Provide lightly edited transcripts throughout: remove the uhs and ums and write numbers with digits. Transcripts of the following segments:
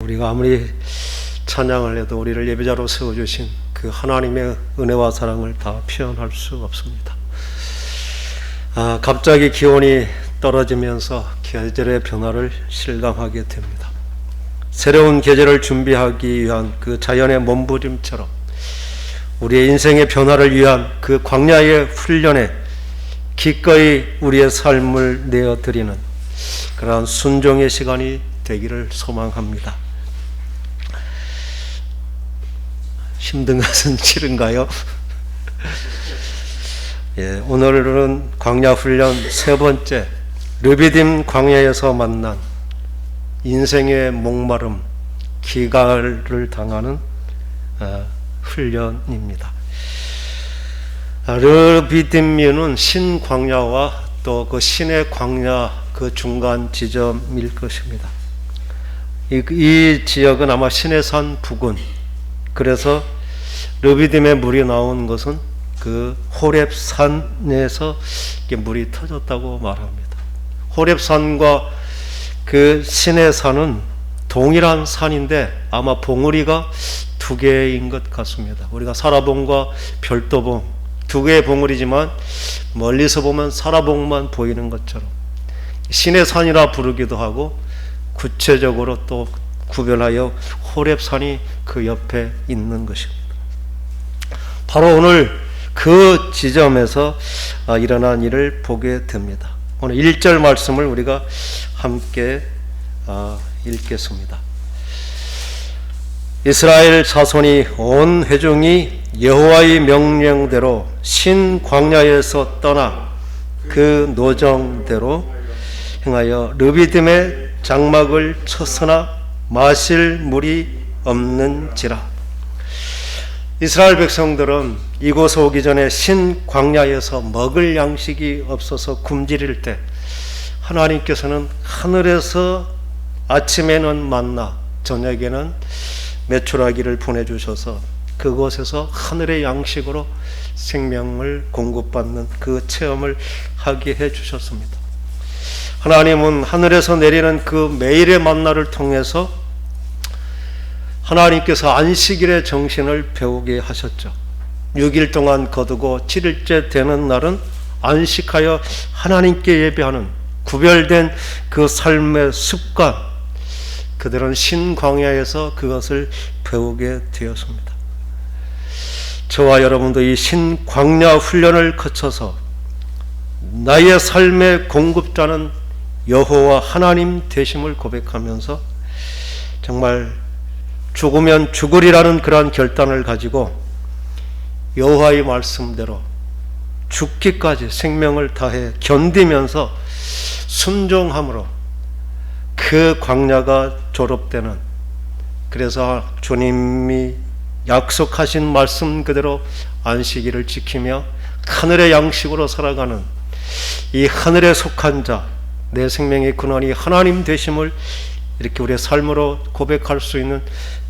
우리가 아무리 찬양을 해도 우리를 예배자로 세워주신 그 하나님의 은혜와 사랑을 다 표현할 수 없습니다. 갑자기 기온이 떨어지면서 계절의 변화를 실감하게 됩니다. 새로운 계절을 준비하기 위한 그 자연의 몸부림처럼 우리의 인생의 변화를 위한 그 광야의 훈련에 기꺼이 우리의 삶을 내어드리는 그러한 순종의 시간이 되기를 소망합니다. 힘든 것은 싫은가요? 예, 오늘은 광야 훈련 세 번째, 르비딤 광야에서 만난 인생의 목마름, 기갈을 당하는 훈련입니다. 르비딤은 신광야와 또 그 신의 광야 그 중간 지점일 것입니다. 이 지역은 아마 시내산 부근, 그래서 르비딤의 물이 나온 것은 그 호렙산에서 물이 터졌다고 말합니다. 호렙산과 그 시내산은 동일한 산인데 아마 봉우리가 두 개인 것 같습니다. 우리가 사라봉과 별도봉 두 개의 봉우리지만 멀리서 보면 사라봉만 보이는 것처럼 시내산이라 부르기도 하고 구체적으로 또 구별하여 호렙산이 그 옆에 있는 것입니다. 바로 오늘 그 지점에서 일어난 일을 보게 됩니다. 오늘 1절 말씀을 우리가 함께 읽겠습니다. 이스라엘 자손이 온 회중이 여호와의 명령대로 신광야에서 떠나 그 노정대로 행하여 르비딤의 장막을 쳤으나 마실 물이 없는지라. 이스라엘 백성들은 이곳에 오기 전에 신광야에서 먹을 양식이 없어서 굶주릴 때 하나님께서는 하늘에서 아침에는 만나 저녁에는 메추라기를 보내주셔서 그곳에서 하늘의 양식으로 생명을 공급받는 그 체험을 하게 해주셨습니다. 하나님은 하늘에서 내리는 그 매일의 만나를 통해서 하나님께서 안식일의 정신을 배우게 하셨죠. 6일 동안 거두고 7일째 되는 날은 안식하여 하나님께 예배하는 구별된 그 삶의 습관, 그들은 신광야에서 그것을 배우게 되었습니다. 저와 여러분도 이 신광야 훈련을 거쳐서 나의 삶의 공급자는 여호와 하나님 되심을 고백하면서 정말 죽으면 죽으리라는 그러한 결단을 가지고 여호와의 말씀대로 죽기까지 생명을 다해 견디면서 순종함으로 그 광야가 졸업되는, 그래서 주님이 약속하신 말씀 그대로 안식일을 지키며 하늘의 양식으로 살아가는 이 하늘에 속한 자, 내 생명의 근원이 하나님 되심을 이렇게 우리의 삶으로 고백할 수 있는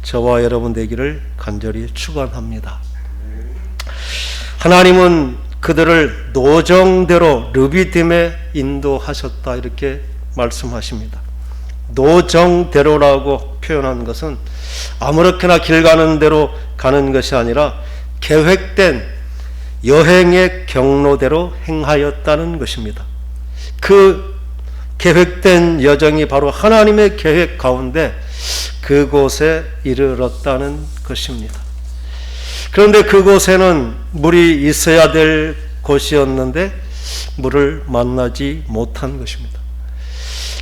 저와 여러분 되기를 간절히 축원합니다. 하나님은 그들을 노정대로 르비딤에 인도하셨다 이렇게 말씀하십니다. 노정대로라고 표현한 것은 아무렇게나 길 가는 대로 가는 것이 아니라 계획된 여행의 경로대로 행하였다는 것입니다. 그 계획된 여정이 바로 하나님의 계획 가운데 그곳에 이르렀다는 것입니다. 그런데 그곳에는 물이 있어야 될 곳이었는데 물을 만나지 못한 것입니다.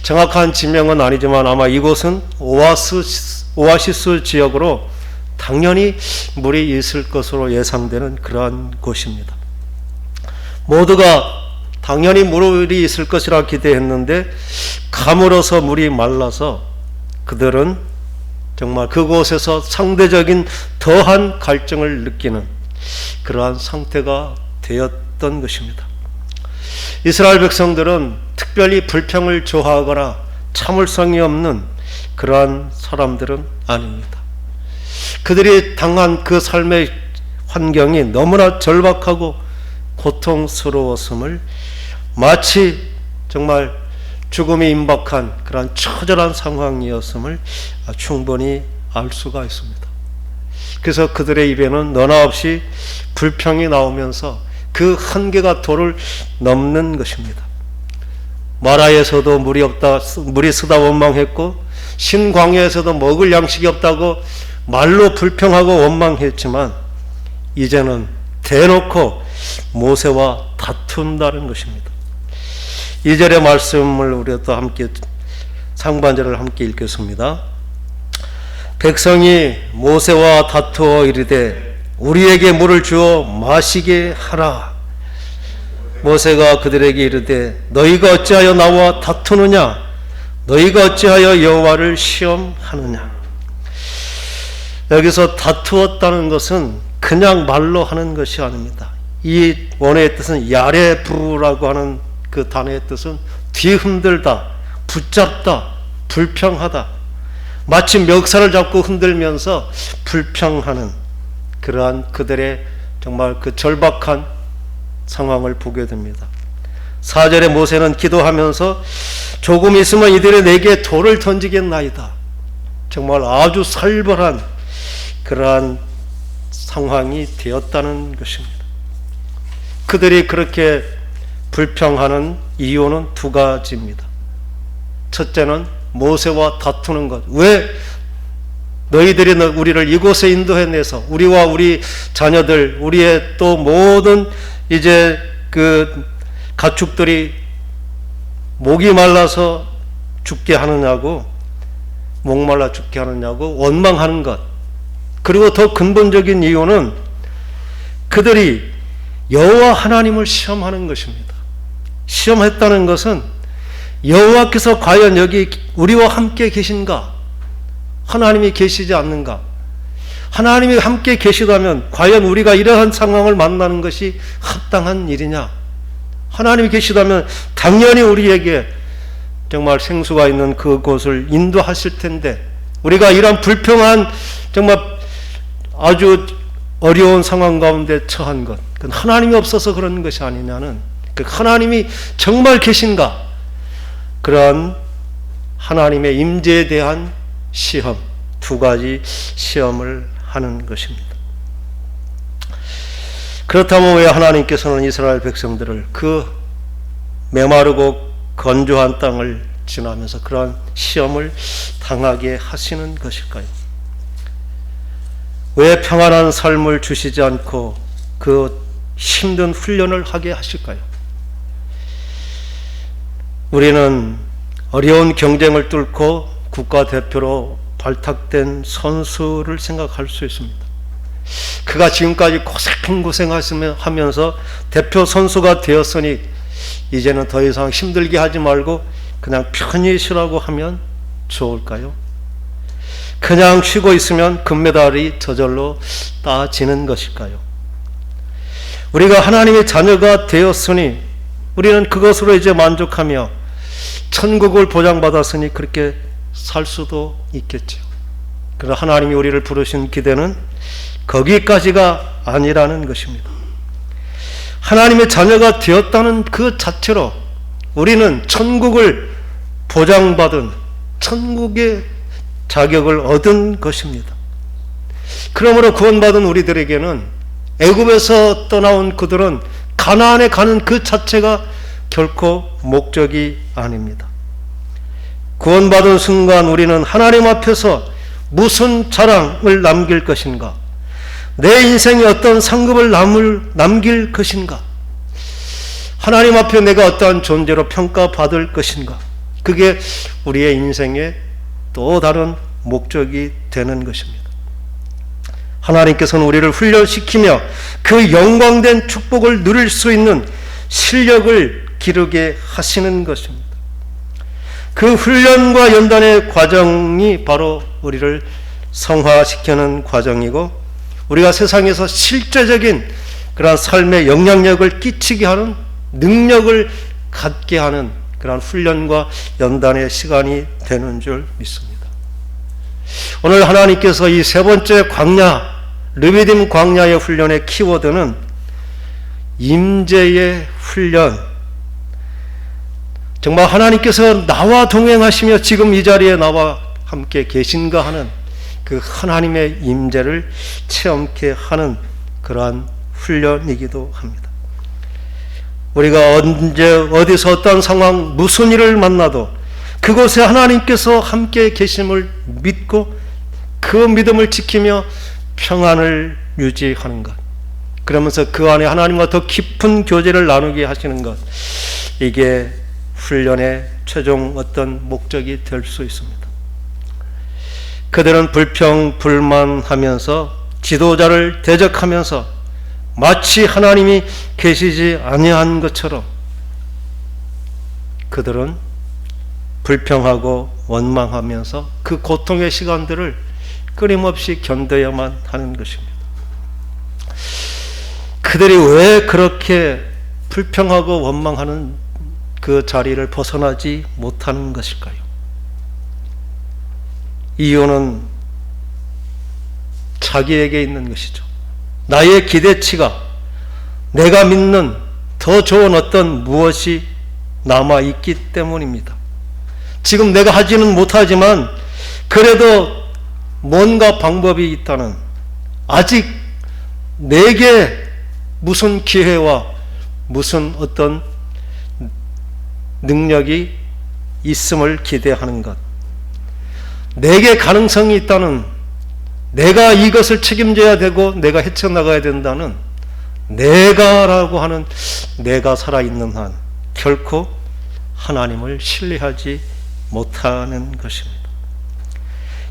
정확한 지명은 아니지만 아마 이곳은 오아시스 지역으로 당연히 물이 있을 것으로 예상되는 그러한 곳입니다. 모두가 당연히 물이 있을 것이라 기대했는데 가물어서 물이 말라서 그들은 정말 그곳에서 상대적인 더한 갈증을 느끼는 그러한 상태가 되었던 것입니다. 이스라엘 백성들은 특별히 불평을 좋아하거나 참을성이 없는 그러한 사람들은 아닙니다. 그들이 당한 그 삶의 환경이 너무나 절박하고 고통스러웠음을 마치 정말 죽음이 임박한 그러한 처절한 상황이었음을 충분히 알 수가 있습니다. 그래서 그들의 입에는 너나 없이 불평이 나오면서 그 한계가 도를 넘는 것입니다. 마라에서도 물이 쓰다 원망했고 신광야에서도 먹을 양식이 없다고 말로 불평하고 원망했지만 이제는 대놓고 모세와 다툰다는 것입니다. 2절의 말씀을 우리가 또 함께 상반절을 함께 읽겠습니다. 백성이 모세와 다투어 이르되 우리에게 물을 주어 마시게 하라. 모세가 그들에게 이르되 너희가 어찌하여 나와 다투느냐? 너희가 어찌하여 여호와를 시험하느냐? 여기서 다투었다는 것은 그냥 말로 하는 것이 아닙니다. 이 원어의 뜻은 야레부라고 하는 그 단어의 뜻은 뒤흔들다, 붙잡다, 불평하다, 마치 멱살을 잡고 흔들면서 불평하는 그러한 그들의 정말 그 절박한 상황을 보게 됩니다. 4절에 모세는 기도하면서 조금 있으면 이들이 내게 돌을 던지겠나이다. 정말 아주 살벌한 그러한 상황이 되었다는 것입니다. 그들이 그렇게 불평하는 이유는 두 가지입니다. 첫째는 모세와 다투는 것. 왜 너희들이 우리를 이곳에 인도해내서 우리와 우리 자녀들, 우리의 또 모든 이제 그 가축들이 목이 말라서 죽게 하느냐고, 목말라 죽게 하느냐고 원망하는 것. 그리고 더 근본적인 이유는 그들이 여호와 하나님을 시험하는 것입니다. 시험했다는 것은 여호와께서 과연 여기 우리와 함께 계신가? 하나님이 계시지 않는가? 하나님이 함께 계시다면 과연 우리가 이러한 상황을 만나는 것이 합당한 일이냐? 하나님이 계시다면 당연히 우리에게 정말 생수가 있는 그곳을 인도하실 텐데 우리가 이런 불평한 정말 아주 어려운 상황 가운데 처한 것, 그건 하나님이 없어서 그런 것이 아니냐는, 그 하나님이 정말 계신가? 그러한 하나님의 임재에 대한 시험, 두 가지 시험을 하는 것입니다. 그렇다면 왜 하나님께서는 이스라엘 백성들을 그 메마르고 건조한 땅을 지나면서 그러한 시험을 당하게 하시는 것일까요? 왜 평안한 삶을 주시지 않고 그 힘든 훈련을 하게 하실까요? 우리는 어려운 경쟁을 뚫고 국가대표로 발탁된 선수를 생각할 수 있습니다. 그가 지금까지 고생하면서 대표 선수가 되었으니 이제는 더 이상 힘들게 하지 말고 그냥 편히 쉬라고 하면 좋을까요? 그냥 쉬고 있으면 금메달이 저절로 따지는 것일까요? 우리가 하나님의 자녀가 되었으니 우리는 그것으로 이제 만족하며 천국을 보장받았으니 그렇게 살 수도 있겠죠. 그러나 하나님이 우리를 부르신 기대는 거기까지가 아니라는 것입니다. 하나님의 자녀가 되었다는 그 자체로 우리는 천국을 보장받은 천국의 자격을 얻은 것입니다. 그러므로 구원받은 우리들에게는 애굽에서 떠나온 그들은 가나안에 가는 그 자체가 결코 목적이 아닙니다. 구원받은 순간 우리는 하나님 앞에서 무슨 자랑을 남길 것인가? 내 인생에 어떤 상급을 남길 것인가? 하나님 앞에 내가 어떠한 존재로 평가받을 것인가? 그게 우리의 인생의 또 다른 목적이 되는 것입니다. 하나님께서는 우리를 훈련시키며 그 영광된 축복을 누릴 수 있는 실력을 기르게 하시는 것입니다. 그 훈련과 연단의 과정이 바로 우리를 성화시키는 과정이고 우리가 세상에서 실제적인 그런 삶의 영향력을 끼치게 하는 능력을 갖게 하는 그런 훈련과 연단의 시간이 되는 줄 믿습니다. 오늘 하나님께서 이 세 번째 광야, 르비딤 광야의 훈련의 키워드는 임재의 훈련, 정말 하나님께서 나와 동행하시며 지금 이 자리에 나와 함께 계신가 하는 그 하나님의 임재를 체험케 하는 그러한 훈련이기도 합니다. 우리가 언제 어디서 어떤 상황 무슨 일을 만나도 그곳에 하나님께서 함께 계심을 믿고 그 믿음을 지키며 평안을 유지하는 것, 그러면서 그 안에 하나님과 더 깊은 교제를 나누게 하시는 것, 이게 훈련의 최종 어떤 목적이 될 수 있습니다. 그들은 불평 불만하면서 지도자를 대적하면서 마치 하나님이 계시지 아니한 것처럼 그들은 불평하고 원망하면서 그 고통의 시간들을 끊임없이 견뎌야만 하는 것입니다. 그들이 왜 그렇게 불평하고 원망하는 그 자리를 벗어나지 못하는 것일까요? 이유는 자기에게 있는 것이죠. 나의 기대치가 내가 믿는 더 좋은 어떤 무엇이 남아있기 때문입니다. 지금 내가 하지는 못하지만 그래도 뭔가 방법이 있다는, 아직 내게 무슨 기회와 무슨 어떤 능력이 있음을 기대하는 것, 내게 가능성이 있다는, 내가 이것을 책임져야 되고 내가 헤쳐나가야 된다는 내가라고 하는 내가 살아있는 한 결코 하나님을 신뢰하지 못하는 것입니다.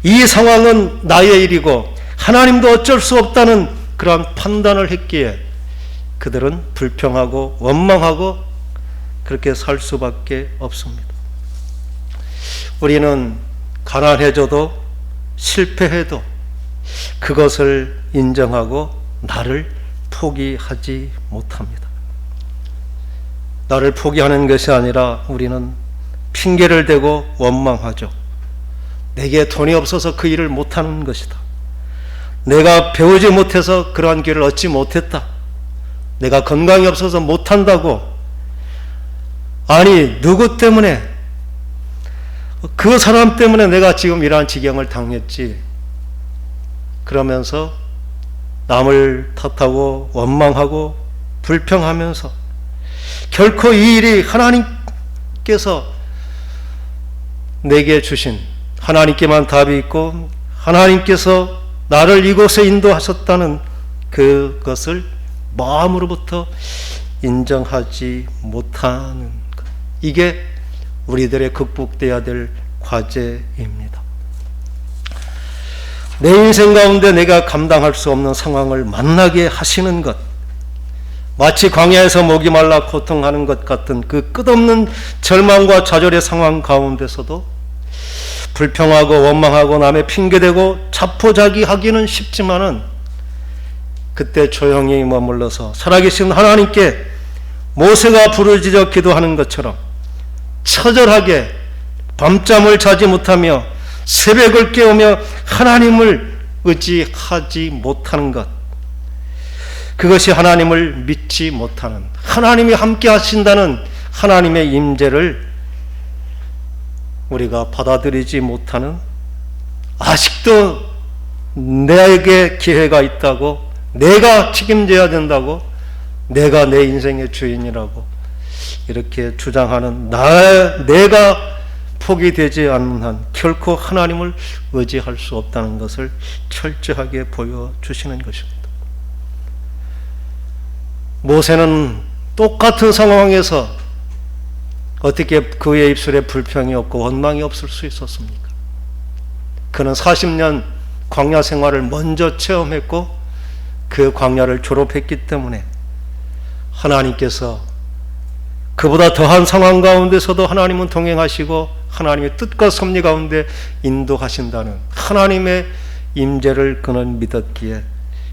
이 상황은 나의 일이고 하나님도 어쩔 수 없다는 그러한 판단을 했기에 그들은 불평하고 원망하고 그렇게 살 수밖에 없습니다. 우리는 가난해져도 실패해도 그것을 인정하고 나를 포기하지 못합니다. 나를 포기하는 것이 아니라 우리는 핑계를 대고 원망하죠. 내게 돈이 없어서 그 일을 못하는 것이다. 내가 배우지 못해서 그러한 길을 얻지 못했다. 내가 건강이 없어서 못한다고. 아니, 누구 때문에, 그 사람 때문에 내가 지금 이러한 지경을 당했지. 그러면서 남을 탓하고 원망하고 불평하면서 결코 이 일이 하나님께서 내게 주신, 하나님께만 답이 있고 하나님께서 나를 이곳에 인도하셨다는 그것을 마음으로부터 인정하지 못하는 것, 이게 우리들의 극복되어야 될 과제입니다. 내 인생 가운데 내가 감당할 수 없는 상황을 만나게 하시는 것, 마치 광야에서 목이 말라 고통하는 것 같은 그 끝없는 절망과 좌절의 상황 가운데서도 불평하고 원망하고 남의 핑계대고 자포자기하기는 쉽지만은 그때 조용히 머물러서 살아계신 하나님께 모세가 부르짖어 기도하는 것처럼 처절하게 밤잠을 자지 못하며 새벽을 깨우며 하나님을 의지하지 못하는 것, 그것이 하나님을 믿지 못하는, 하나님이 함께 하신다는 하나님의 임재를 우리가 받아들이지 못하는, 아직도 내게 기회가 있다고, 내가 책임져야 된다고, 내가 내 인생의 주인이라고 이렇게 주장하는 내가 포기되지 않는 한 결코 하나님을 의지할 수 없다는 것을 철저하게 보여주시는 것입니다. 모세는 똑같은 상황에서 어떻게 그의 입술에 불평이 없고 원망이 없을 수 있었습니까? 그는 40년 광야 생활을 먼저 체험했고 그 광야를 졸업했기 때문에 하나님께서 그보다 더한 상황 가운데서도 하나님은 동행하시고 하나님의 뜻과 섭리 가운데 인도하신다는 하나님의 임재를 그는 믿었기에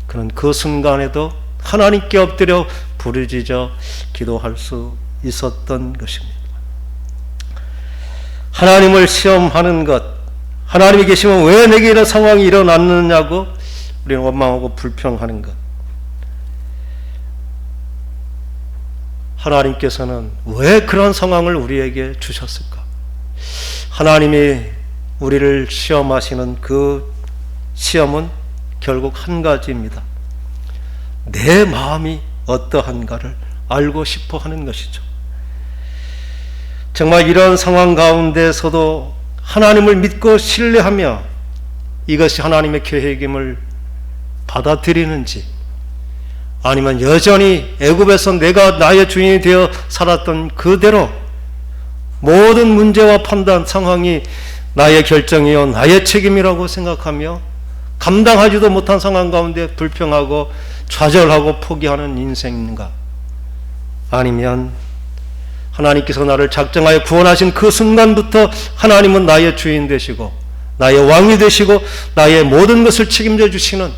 그는 그 순간에도 하나님께 엎드려 부르짖어 기도할 수 있었던 것입니다. 하나님을 시험하는 것, 하나님이 계시면 왜 내게 이런 상황이 일어났느냐고 우리는 원망하고 불평하는 것, 하나님께서는 왜 그런 상황을 우리에게 주셨을까? 하나님이 우리를 시험하시는 그 시험은 결국 한 가지입니다. 내 마음이 어떠한가를 알고 싶어 하는 것이죠. 정말 이런 상황 가운데서도 하나님을 믿고 신뢰하며 이것이 하나님의 계획임을 받아들이는지, 아니면 여전히 애굽에서 내가 나의 주인이 되어 살았던 그대로 모든 문제와 판단 상황이 나의 결정이요 나의 책임이라고 생각하며 감당하지도 못한 상황 가운데 불평하고 좌절하고 포기하는 인생인가? 아니면 하나님께서 나를 작정하여 구원하신 그 순간부터 하나님은 나의 주인 되시고 나의 왕이 되시고 나의 모든 것을 책임져 주시는,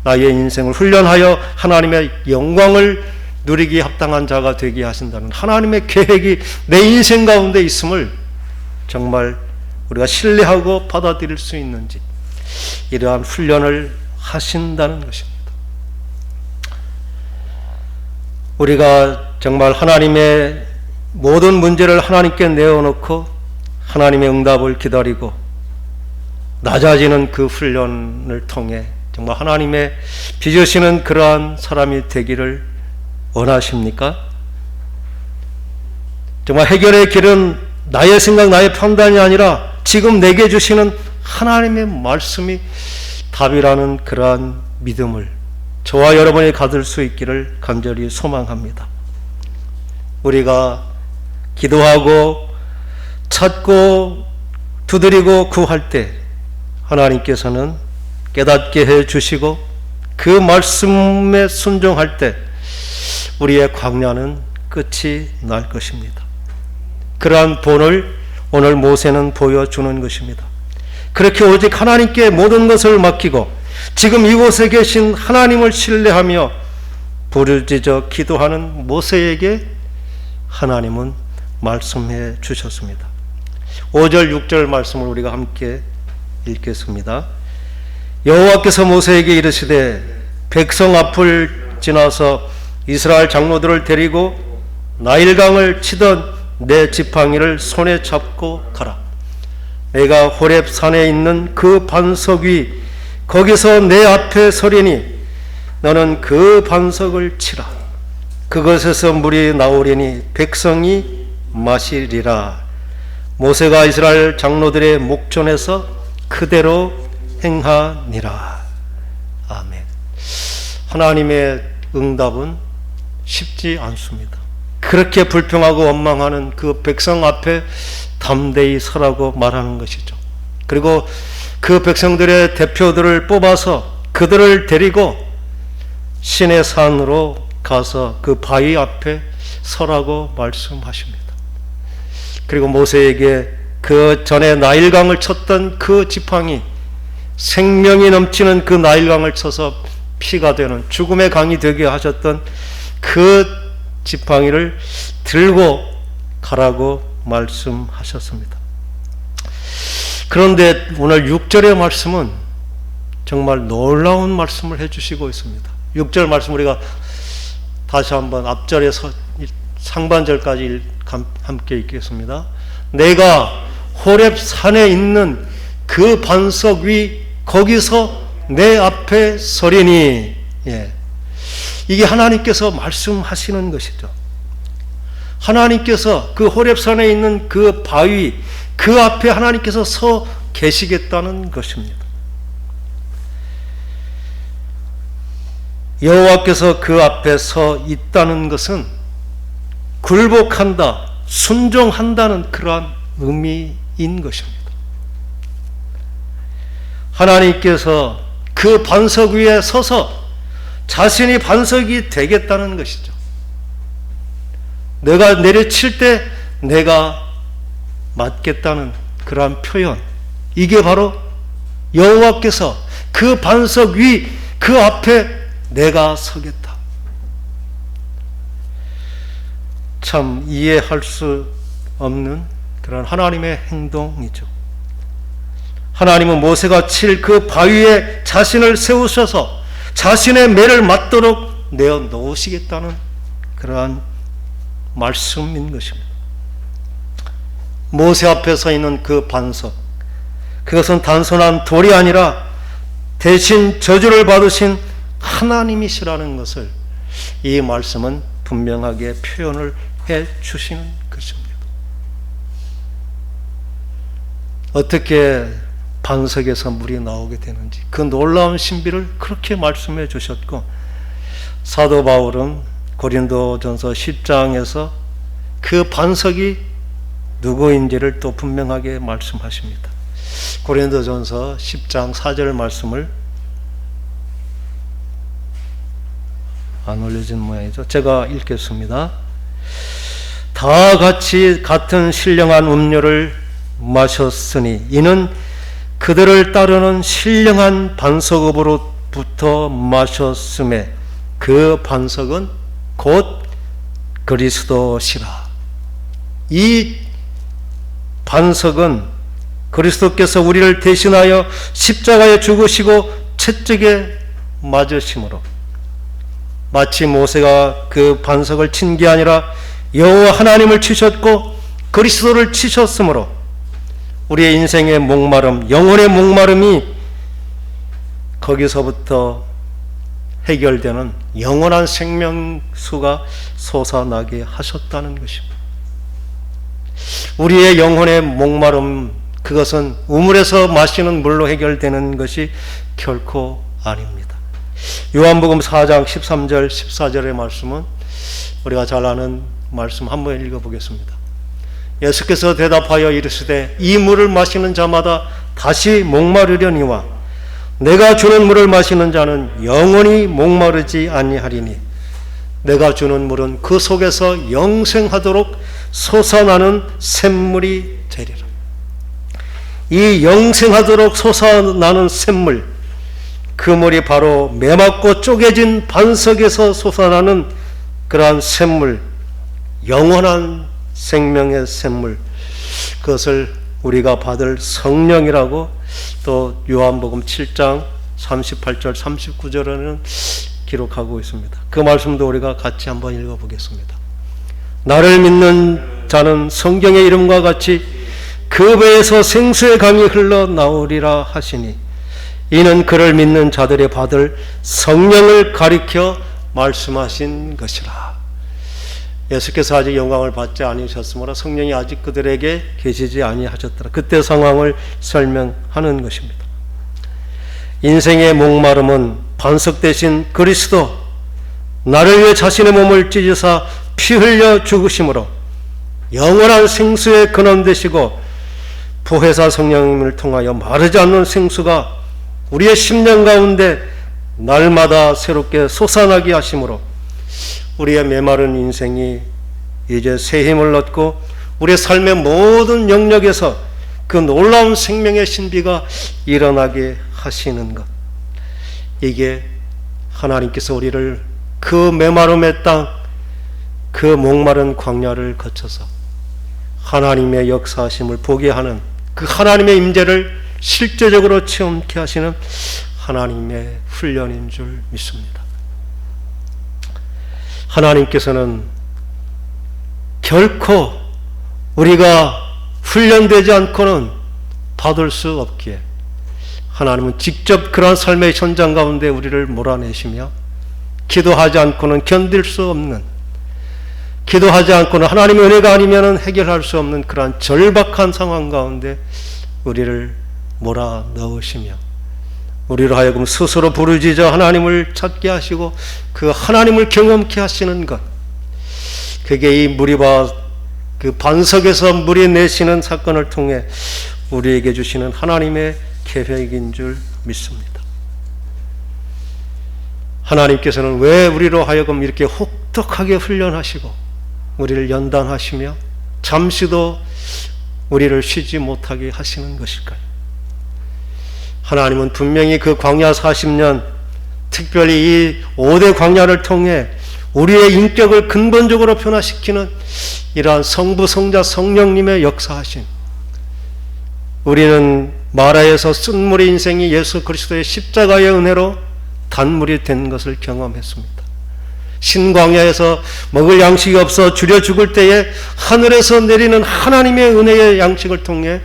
나의 인생을 훈련하여 하나님의 영광을 누리기에 합당한 자가 되게 하신다는 하나님의 계획이 내 인생 가운데 있음을 정말 우리가 신뢰하고 받아들일 수 있는지, 이러한 훈련을 하신다는 것입니다. 우리가 정말 하나님의 모든 문제를 하나님께 내어놓고 하나님의 응답을 기다리고 낮아지는 그 훈련을 통해 정말 하나님의 빚으시는 그러한 사람이 되기를 원하십니까? 정말 해결의 길은 나의 생각, 나의 판단이 아니라 지금 내게 주시는 하나님의 말씀이 답이라는 그러한 믿음을 저와 여러분이 가질 수 있기를 간절히 소망합니다. 우리가 기도하고 찾고 두드리고 구할 때 하나님께서는 깨닫게 해 주시고 그 말씀에 순종할 때 우리의 광야는 끝이 날 것입니다. 그러한 본을 오늘 모세는 보여주는 것입니다. 그렇게 오직 하나님께 모든 것을 맡기고 지금 이곳에 계신 하나님을 신뢰하며 부르짖어 기도하는 모세에게 하나님은 말씀해 주셨습니다. 5절 6절 말씀을 우리가 함께 읽겠습니다. 여호와께서 모세에게 이르시되 백성 앞을 지나서 이스라엘 장로들을 데리고 나일강을 치던 내 지팡이를 손에 잡고 가라. 내가 호렙 산에 있는 그 반석 위 거기서 내 앞에 서리니 너는 그 반석을 치라. 그것에서 물이 나오리니 백성이 마시리라. 모세가 이스라엘 장로들의 목전에서 그대로 행하니라. 아멘. 하나님의 응답은 쉽지 않습니다. 그렇게 불평하고 원망하는 그 백성 앞에 담대히 서라고 말하는 것이죠. 그리고 그 백성들의 대표들을 뽑아서 그들을 데리고 신의 산으로 가서 그 바위 앞에 서라고 말씀하십니다. 그리고 모세에게 그 전에 나일강을 쳤던 그 지팡이, 생명이 넘치는 그 나일강을 쳐서 피가 되는 죽음의 강이 되게 하셨던 그 지팡이를 들고 가라고 말씀하셨습니다. 그런데 오늘 6절의 말씀은 정말 놀라운 말씀을 해주시고 있습니다. 6절 말씀 우리가 다시 한번 앞절에서 상반절까지 함께 읽겠습니다. 내가 호렙 산에 있는 그 반석 위 거기서 내 앞에 서리니. 이게 하나님께서 말씀하시는 것이죠. 하나님께서 그 호렙산에 있는 그 바위 그 앞에 하나님께서 서 계시겠다는 것입니다. 여호와께서 그 앞에 서 있다는 것은 굴복한다, 순종한다는 그러한 의미인 것입니다. 하나님께서 그 반석 위에 서서 자신이 반석이 되겠다는 것이죠. 내가 내려칠 때 내가 맞겠다는 그러한 표현, 이게 바로 여호와께서 그 반석 위 그 앞에 내가 서겠다. 참 이해할 수 없는 그런 하나님의 행동이죠. 하나님은 모세가 칠 그 바위에 자신을 세우셔서 자신의 매를 맞도록 내어 놓으시겠다는 그러한 말씀인 것입니다. 모세 앞에 서 있는 그 반석, 그것은 단순한 돌이 아니라 대신 저주를 받으신 하나님이시라는 것을 이 말씀은 분명하게 표현을 해 주시는 것입니다. 어떻게 반석에서 물이 나오게 되는지 그 놀라운 신비를 그렇게 말씀해 주셨고, 사도 바울은 고린도전서 10장에서 그 반석이 누구인지를 또 분명하게 말씀하십니다. 고린도전서 10장 4절 말씀을 안 올려진 모양이죠. 제가 읽겠습니다. 다 같이 같은 신령한 음료를 마셨으니 이는 그들을 따르는 신령한 반석으로부터 마셨음에 그 반석은 곧 그리스도시라. 이 반석은 그리스도께서 우리를 대신하여 십자가에 죽으시고 채찍에 맞으심으로, 마치 모세가 그 반석을 친 게 아니라 여호와 하나님을 치셨고 그리스도를 치셨으므로 우리의 인생의 목마름, 영혼의 목마름이 거기서부터 해결되는 영원한 생명수가 솟아나게 하셨다는 것입니다. 우리의 영혼의 목마름, 그것은 우물에서 마시는 물로 해결되는 것이 결코 아닙니다. 요한복음 4장 13절 14절의 말씀은 우리가 잘 아는 말씀 한번 읽어보겠습니다. 예수께서 대답하여 이르시되 이 물을 마시는 자마다 다시 목마르려니와 내가 주는 물을 마시는 자는 영원히 목마르지 아니하리니 내가 주는 물은 그 속에서 영생하도록 솟아나는 샘물이 되리라. 이 영생하도록 솟아나는 샘물, 그 물이 바로 메맞고 쪼개진 반석에서 솟아나는 그러한 샘물, 영원한 생명의 샘물, 그것을 우리가 받을 성령이라고 또 요한복음 7장 38절 39절에는 기록하고 있습니다. 그 말씀도 우리가 같이 한번 읽어보겠습니다. 나를 믿는 자는 성경의 이름과 같이 그 배에서 생수의 강이 흘러나오리라 하시니 이는 그를 믿는 자들이 받을 성령을 가리켜 말씀하신 것이라. 예수께서 아직 영광을 받지 아니하셨으므로 성령이 아직 그들에게 계시지 아니하셨더라. 그때 상황을 설명하는 것입니다. 인생의 목마름은 반석 대신 그리스도, 나를 위해 자신의 몸을 찢으사 피 흘려 죽으심으로 영원한 생수의 근원 되시고 보혜사 성령님을 통하여 마르지 않는 생수가 우리의 심령 가운데 날마다 새롭게 솟아나게 하심으로 우리의 메마른 인생이 이제 새 힘을 얻고 우리의 삶의 모든 영역에서 그 놀라운 생명의 신비가 일어나게 하시는 것, 이게 하나님께서 우리를 그 메마름의 땅, 그 목마른 광야를 거쳐서 하나님의 역사하심을 보게 하는 그 하나님의 임재를 실제적으로 체험케 하시는 하나님의 훈련인 줄 믿습니다. 하나님께서는 결코 우리가 훈련되지 않고는 받을 수 없기에 하나님은 직접 그러한 삶의 현장 가운데 우리를 몰아내시며 기도하지 않고는 견딜 수 없는, 기도하지 않고는 하나님의 은혜가 아니면 해결할 수 없는 그러한 절박한 상황 가운데 우리를 몰아넣으시며 우리로 하여금 스스로 부르짖어 하나님을 찾게 하시고 그 하나님을 경험케 하시는 것, 그게 이 무리바 그 반석에서 물이 내시는 사건을 통해 우리에게 주시는 하나님의 계획인 줄 믿습니다. 하나님께서는 왜 우리로 하여금 이렇게 혹독하게 훈련하시고 우리를 연단하시며 잠시도 우리를 쉬지 못하게 하시는 것일까요? 하나님은 분명히 그 광야 40년, 특별히 이 5대 광야를 통해 우리의 인격을 근본적으로 변화시키는 이러한 성부, 성자, 성령님의 역사하심, 우리는 마라에서 쓴물의 인생이 예수 그리스도의 십자가의 은혜로 단물이 된 것을 경험했습니다. 신광야에서 먹을 양식이 없어 줄여 죽을 때에 하늘에서 내리는 하나님의 은혜의 양식을 통해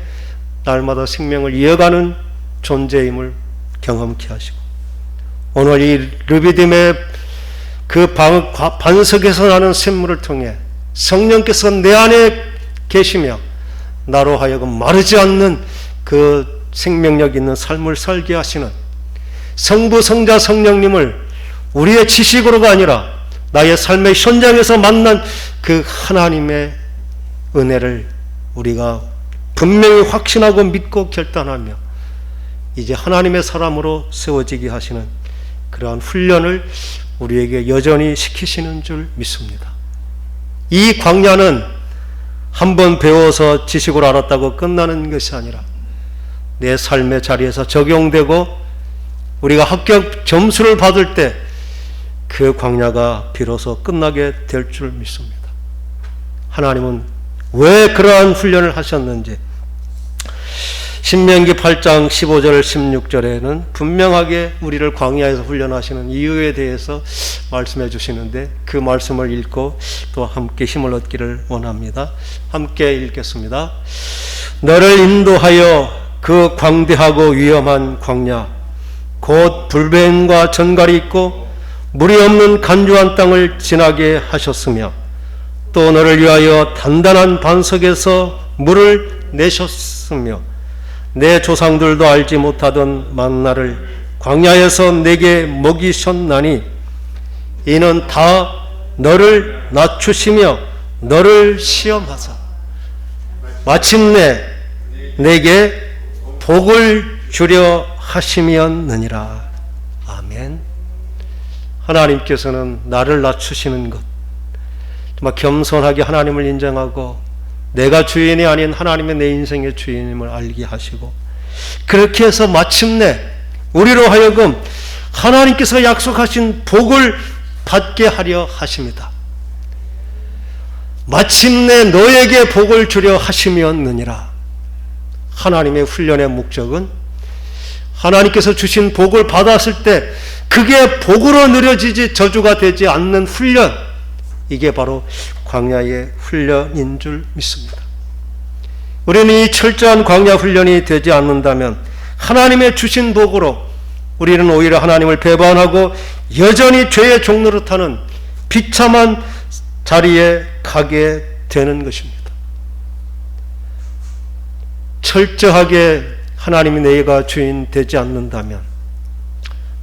날마다 생명을 이어가는 존재임을 경험케 하시고, 오늘 이 르비딤의 그 반석에서 나는 샘물을 통해 성령께서 내 안에 계시며 나로 하여금 마르지 않는 그 생명력 있는 삶을 살게 하시는 성부, 성자, 성령님을 우리의 지식으로가 아니라 나의 삶의 현장에서 만난 그 하나님의 은혜를 우리가 분명히 확신하고 믿고 결단하며 이제 하나님의 사람으로 세워지게 하시는 그러한 훈련을 우리에게 여전히 시키시는 줄 믿습니다. 이 광야는 한번 배워서 지식으로 알았다고 끝나는 것이 아니라 내 삶의 자리에서 적용되고 우리가 합격 점수를 받을 때 그 광야가 비로소 끝나게 될 줄 믿습니다. 하나님은 왜 그러한 훈련을 하셨는지 신명기 8장 15절 16절에는 분명하게 우리를 광야에서 훈련하시는 이유에 대해서 말씀해 주시는데, 그 말씀을 읽고 또 함께 힘을 얻기를 원합니다. 함께 읽겠습니다. 너를 인도하여 그 광대하고 위험한 광야, 곧 불뱀과 전갈이 있고 물이 없는 간주한 땅을 지나게 하셨으며, 또 너를 위하여 단단한 반석에서 물을 내셨으며, 내 조상들도 알지 못하던 만나를 광야에서 내게 먹이셨나니 이는 다 너를 낮추시며 너를 시험하사 마침내 내게 복을 주려 하심이었느니라. 아멘. 하나님께서는 나를 낮추시는 것, 정말 겸손하게 하나님을 인정하고 내가 주인이 아닌 하나님의 내 인생의 주인임을 알게 하시고, 그렇게 해서 마침내 우리로 하여금 하나님께서 약속하신 복을 받게 하려 하십니다. 마침내 너에게 복을 주려 하심이었느니라. 하나님의 훈련의 목적은 하나님께서 주신 복을 받았을 때 그게 복으로 느려지지 저주가 되지 않는 훈련, 이게 바로 광야의 훈련인 줄 믿습니다. 우리는 이 철저한 광야 훈련이 되지 않는다면 하나님의 주신 복으로 우리는 오히려 하나님을 배반하고 여전히 죄의 종노릇하는 비참한 자리에 가게 되는 것입니다. 철저하게 하나님이 내가 주인 되지 않는다면,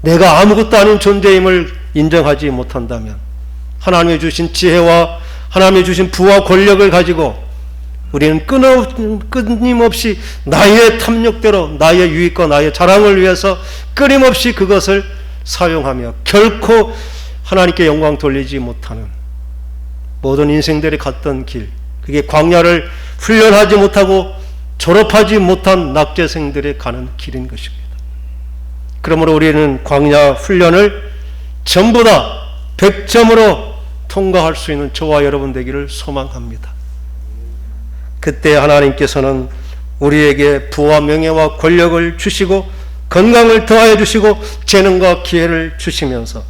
내가 아무것도 아닌 존재임을 인정하지 못한다면, 하나님이 주신 지혜와 하나님이 주신 부와 권력을 가지고 우리는 끊임없이 나의 탐욕대로 나의 유익과 나의 자랑을 위해서 끊임없이 그것을 사용하며 결코 하나님께 영광 돌리지 못하는 모든 인생들이 갔던 길, 그게 광야를 훈련하지 못하고 졸업하지 못한 낙제생들이 가는 길인 것입니다. 그러므로 우리는 광야 훈련을 전부 다 100점으로 통과할 수 있는 저와 여러분 되기를 소망합니다. 그때 하나님께서는 우리에게 부와 명예와 권력을 주시고 건강을 더하여 주시고 재능과 기회를 주시면서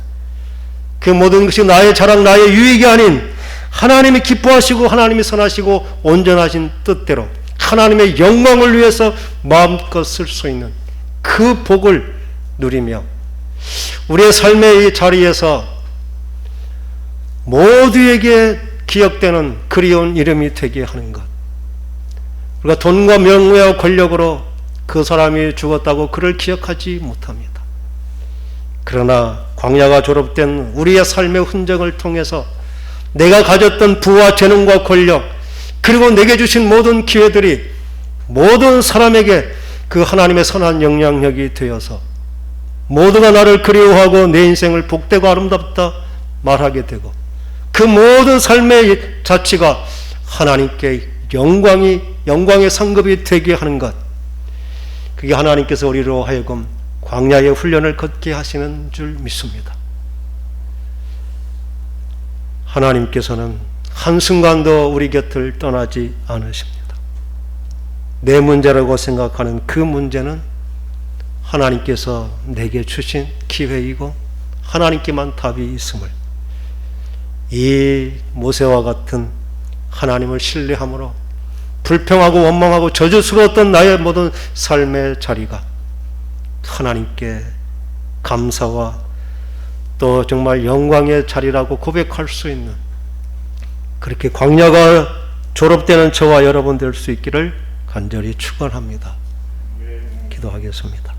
그 모든 것이 나의 자랑, 나의 유익이 아닌 하나님이 기뻐하시고 하나님이 선하시고 온전하신 뜻대로 하나님의 영광을 위해서 마음껏 쓸 수 있는 그 복을 누리며 우리의 삶의 이 자리에서 모두에게 기억되는 그리운 이름이 되게 하는 것. 우리가 돈과 명예와 권력으로 그 사람이 죽었다고 그를 기억하지 못합니다. 그러나 광야가 졸업된 우리의 삶의 흔적을 통해서 내가 가졌던 부와 재능과 권력, 그리고 내게 주신 모든 기회들이 모든 사람에게 그 하나님의 선한 영향력이 되어서 모두가 나를 그리워하고 내 인생을 복되고 아름답다 말하게 되고, 그 모든 삶의 자치가 하나님께 영광의 상급이 되게 하는 것, 그게 하나님께서 우리로 하여금 광야의 훈련을 걷게 하시는 줄 믿습니다. 하나님께서는 한순간도 우리 곁을 떠나지 않으십니다. 내 문제라고 생각하는 그 문제는 하나님께서 내게 주신 기회이고 하나님께만 답이 있음을, 이 모세와 같은 하나님을 신뢰함으로 불평하고 원망하고 저주스러웠던 나의 모든 삶의 자리가 하나님께 감사와 또 정말 영광의 자리라고 고백할 수 있는, 그렇게 광야가 졸업되는 저와 여러분 될 수 있기를 간절히 축원합니다. 기도하겠습니다.